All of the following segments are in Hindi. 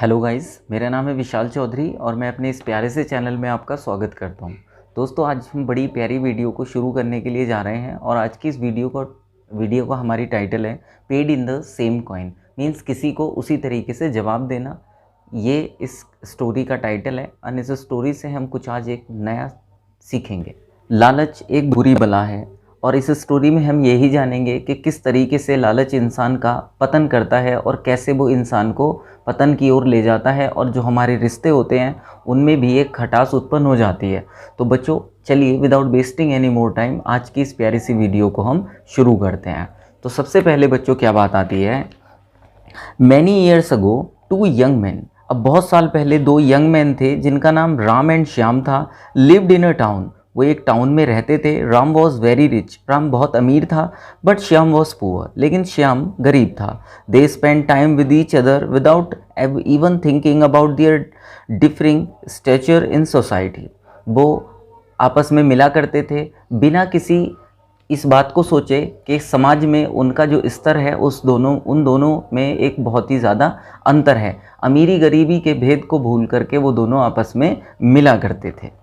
हेलो गाइस, मेरा नाम है विशाल चौधरी और मैं अपने इस प्यारे से चैनल में आपका स्वागत करता हूं। दोस्तों, आज हम बड़ी प्यारी वीडियो को शुरू करने के लिए जा रहे हैं और आज की इस वीडियो का हमारी टाइटल है paid in the same coin. Means किसी को उसी तरीके से जवाब देना, ये इस स्टोरी का टाइटल है। और इस स्टोरी से हम कुछ आज एक नया सीखेंगे। लालच एक बुरी बला है और इस स्टोरी में हम यही जानेंगे कि किस तरीके से लालच इंसान का पतन करता है और कैसे वो इंसान को पतन की ओर ले जाता है और जो हमारे रिश्ते होते हैं उनमें भी एक खटास उत्पन्न हो जाती है। तो बच्चों, चलिए without wasting any more time आज की इस प्यारी सी वीडियो को हम शुरू करते हैं। तो सबसे पहले बच्चों क्या बात आती है, many years ago two young man. अब बहुत साल पहले दो यंग मैन थे जिनका नाम राम एंड श्याम था। लिव्ड इन अ टाउन, वो एक टाउन में रहते थे। Ram was very rich, Ram बहुत अमीर था, बट श्याम वॉज पुअर, लेकिन श्याम गरीब था। They spend time with each other without even thinking about their differing stature in society. वो आपस में मिला करते थे बिना किसी इस बात को सोचे कि समाज में उनका जो स्तर है उन दोनों में एक बहुत ही ज़्यादा अंतर है। अमीरी गरीबी के भेद को भूल करके वो दोनों आपस में मिला करते थे।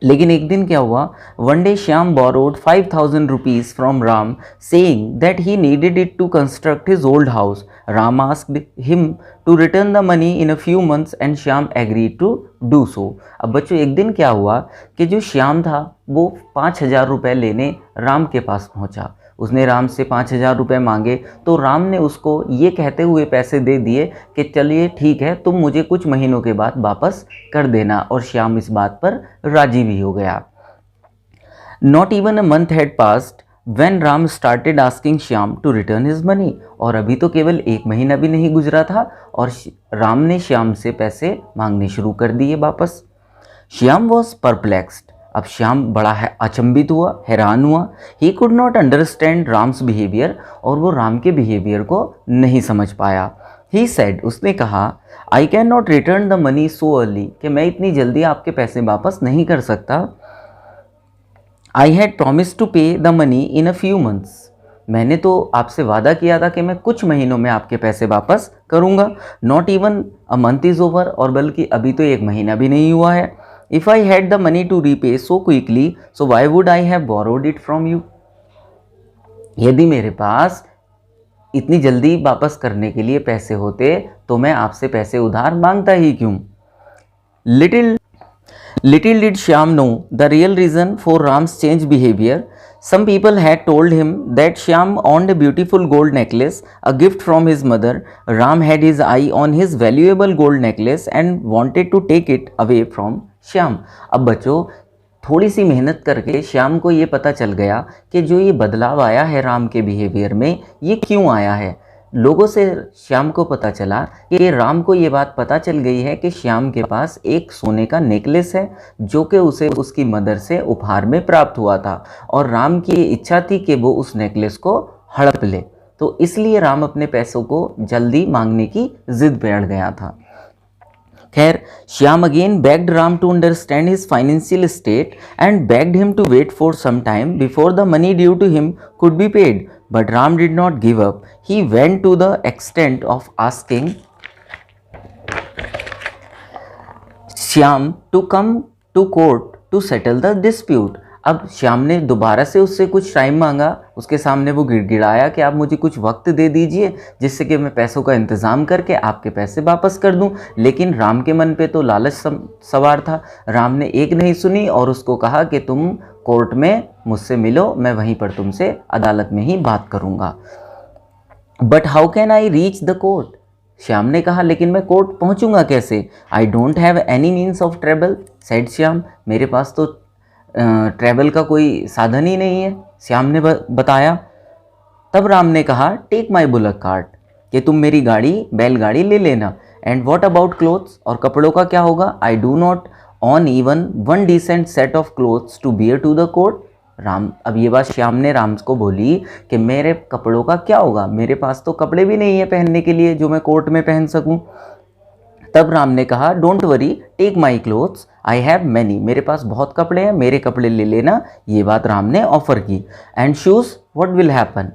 लेकिन एक दिन क्या हुआ, one day Shyam borrowed 5,000 rupees from Ram saying that he needed it to construct his old house. Ram asked him to return the money in a few months and Shyam agreed to do so. अब बच्चों, एक दिन क्या हुआ कि जो श्याम था वो 5,000 रुपये लेने राम के पास पहुंचा। उसने राम से 5,000 रुपये मांगे तो राम ने उसको ये कहते हुए पैसे दे दिए कि चलिए ठीक है, तुम मुझे कुछ महीनों के बाद वापस कर देना। और श्याम इस बात पर राजी भी हो गया। Not even a month had passed when Ram started asking Shyam to return his money. और अभी तो केवल एक महीना भी नहीं गुजरा था और राम ने श्याम से पैसे मांगने शुरू कर दिए वापस। Shyam was perplexed. अब श्याम बड़ा अचंभित हुआ, हैरान हुआ। He could not understand Ram's behaviour, और वो राम के बिहेवियर को नहीं समझ पाया। ही सेड, उसने कहा, I can not return the money so early, कि मैं इतनी जल्दी आपके पैसे वापस नहीं कर सकता। आई हैड प्रॉमिस टू पे the money in a few months, मैंने तो आपसे वादा किया था कि मैं कुछ महीनों में आपके पैसे वापस करूंगा। Not even a month is over, और बल्कि अभी तो एक महीना भी नहीं हुआ है। If I had the money to repay so quickly, so why would I have borrowed it from you? यदि मेरे पास इतनी जल्दी वापस करने के लिए पैसे होते तो मैं आपसे पैसे उधार मांगता ही क्यों? Little did Shyam know the real reason for Ram's changed behavior. Some people had told him that Shyam owned a beautiful gold necklace, a gift from his mother. Ram had his eye on his valuable gold necklace and wanted to take it away from Shyam. अब बच्चों, थोड़ी सी मेहनत करके श्याम को ये पता चल गया कि जो ये बदलाव आया है राम के बिहेवियर में, ये क्यों आया है। लोगों से श्याम को पता चला कि राम को ये बात पता चल गई है कि श्याम के पास एक सोने का नेकलेस है जो कि उसे उसकी मदर से उपहार में प्राप्त हुआ था, और राम की इच्छा थी कि वो उस नेकलेस को हड़प ले। तो इसलिए राम अपने पैसों को जल्दी मांगने की जिद पे अड़ गया था। खैर, Shyam again begged Ram to understand his financial state and begged him to wait for some time before the money due to him could be paid. But Ram did not give up. He went to the extent of asking Shyam to come to court to settle the dispute. अब श्याम ने दोबारा से उससे कुछ टाइम मांगा। उसके सामने वो गिड़गिड़ाया कि आप मुझे कुछ वक्त दे दीजिए जिससे कि मैं पैसों का इंतज़ाम करके आपके पैसे वापस कर दूं। लेकिन राम के मन पे तो लालच सवार था। राम ने एक नहीं सुनी और उसको कहा कि तुम कोर्ट में मुझसे मिलो, मैं वहीं पर तुमसे अदालत में ही बात करूँगा। But how can I reach the court, Shyam ने कहा, लेकिन मैं कोर्ट पहुँचूँगा कैसे? I don't have any means of travel, said Shyam, मेरे पास तो ट्रैवल का कोई साधन ही नहीं है, श्याम ने बताया। तब राम ने कहा, टेक माई बुलक कार्ट, कि तुम मेरी बैलगाड़ी ले लेना। एंड व्हाट अबाउट क्लोथ्स, और कपड़ों का क्या होगा? I do not own even one decent set of clothes to wear to the court. Ram, अब ये बात श्याम ने राम को बोली कि मेरे कपड़ों का क्या होगा, मेरे पास तो कपड़े भी नहीं है पहनने के लिए जो मैं कोर्ट में पहन सकूं। तब राम ने कहा, don't worry, take my clothes, I have many, मेरे पास बहुत कपड़े हैं, मेरे कपड़े ले लेना। ये बात राम ने ऑफर की। And shoes, what will happen,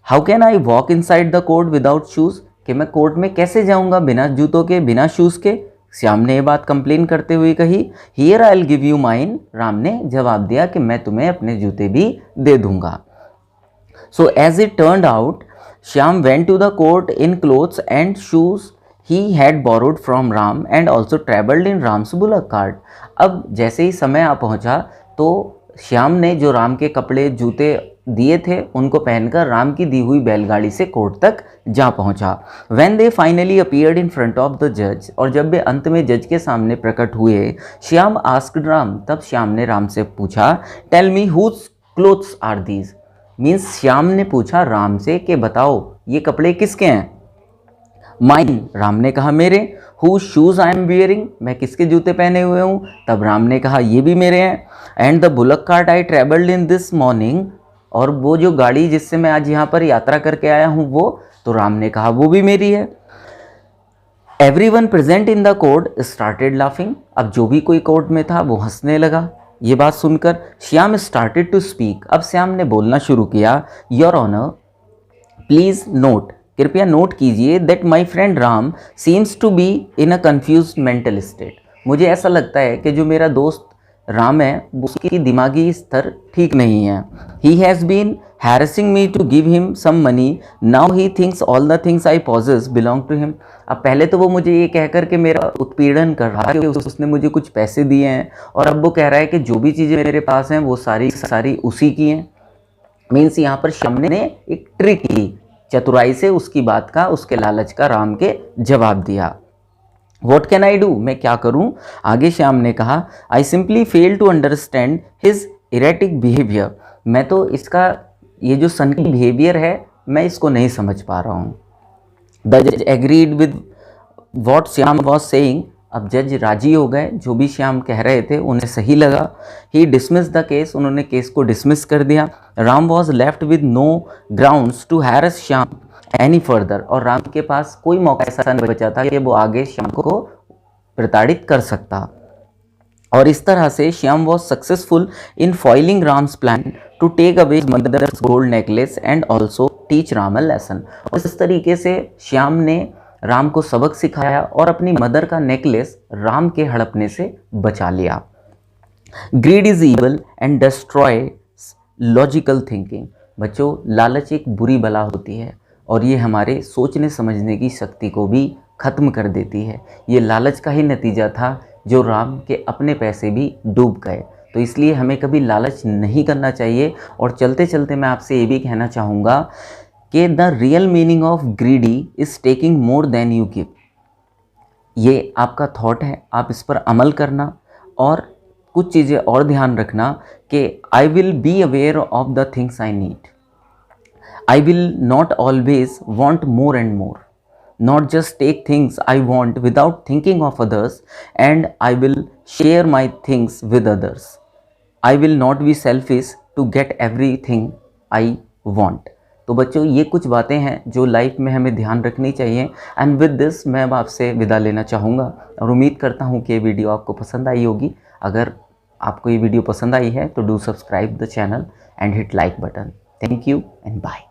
how can I walk inside the court without shoes, कि मैं कोर्ट में कैसे जाऊंगा बिना जूतों के, बिना शूज़ के। श्याम ने ये बात कंप्लेन करते हुए कही। Here I will give you mine, Ram ने जवाब दिया कि मैं तुम्हें अपने जूते भी दे दूंगा। So as it turned out, Shyam went to the court in clothes and shoes he had borrowed from Ram and also traveled in Ram's bullock cart। अब जैसे ही समय आ पहुंचा तो श्याम ने जो राम के कपड़े जूते दिए थे उनको पहनकर राम की दी हुई बैलगाड़ी से कोर्ट तक जा पहुंचा। When they finally appeared in front of the judge, और जब वे अंत में जज के सामने प्रकट हुए, श्याम asked राम, तब श्याम ने राम से पूछा, Tell me whose clothes are these। Means Shyam ने पूछा राम से कि बताओ ये कपड़े किसके हैं। माइन, राम ने कहा मेरे। Who shoes I am wearing, मैं किसके जूते पहने हुए हूँ, तब राम ने कहा ये भी मेरे हैं। And the bullock cart I travelled in this morning, और वो जो गाड़ी जिससे मैं आज यहाँ पर यात्रा करके आया हूँ वो, तो राम ने कहा वो भी मेरी है। Everyone present in the court started laughing, अब जो भी कोई कोर्ट में था वो हंसने लगा। ये बात सुनकर श्याम स्टार्टेड टू स्पीक, अब श्याम ने बोलना शुरू किया। योर ऑनर प्लीज नोट, कृपया नोट कीजिए, that my friend Ram seems to be in a confused mental state. मुझे ऐसा लगता है कि जो मेरा दोस्त राम है उसकी दिमागी स्तर ठीक नहीं है। He has been harassing me to give him some money, now he thinks all the things I possess belong to him. अब पहले तो वो मुझे ये कहकर के मेरा उत्पीड़न कर रहा है कि उसने मुझे कुछ पैसे दिए हैं, और अब वो कह रहा है कि जो भी चीज़ें मेरे पास हैं वो सारी उसी की हैं। मीन्स यहाँ पर श्याम ने एक ट्रिक की, चतुराई से उसकी बात का, उसके लालच का राम के जवाब दिया। वॉट कैन आई डू, मैं क्या करूं। आगे श्याम ने कहा, I simply fail to understand his erratic behaviour, मैं तो इसका ये जो सन की बिहेवियर है मैं इसको नहीं समझ पा रहा हूँ। द जज agreed with what Shyam was saying, अब जज राजी हो गए, जो भी श्याम कह रहे थे उन्हें सही लगा। ही डिसमिस द केस, उन्होंने केस को डिसमिस कर दिया। Ram was left with no grounds to harass Shyam any further, और राम के पास कोई मौका ऐसा नहीं बचा था कि वो आगे श्याम को प्रताड़ित कर सकता। और इस तरह से Shyam was successful in foiling Ram's plan to take away mother's gold necklace and also teach Ram a lesson. और इस तरीके से श्याम ने राम को सबक सिखाया और अपनी मदर का नेकलेस राम के हड़पने से बचा लिया। Grid is evil and destroy logical thinking. बच्चों, लालच एक बुरी बला होती है और ये हमारे सोचने समझने की शक्ति को भी ख़त्म कर देती है। ये लालच का ही नतीजा था जो राम के अपने पैसे भी डूब गए। तो इसलिए हमें कभी लालच नहीं करना चाहिए। और चलते चलते मैं आपसे ये भी कहना चाहूँगा कि the real meaning of greedy is taking more than you give. ये आपका थॉट है, आप इस पर अमल करना और कुछ चीज़ें और ध्यान रखना कि I will be aware of the things I need. I will not always want more and more, not just take things I want without thinking of others, and I will share my things with others. I will not be selfish to get everything I want. तो बच्चों, ये कुछ बातें हैं जो लाइफ में हमें ध्यान रखनी चाहिए। एंड विद दिस मैं अब आपसे विदा लेना चाहूँगा और उम्मीद करता हूँ कि ये वीडियो आपको पसंद आई होगी। अगर आपको ये वीडियो पसंद आई है तो do subscribe the channel and hit like button. Thank you and bye.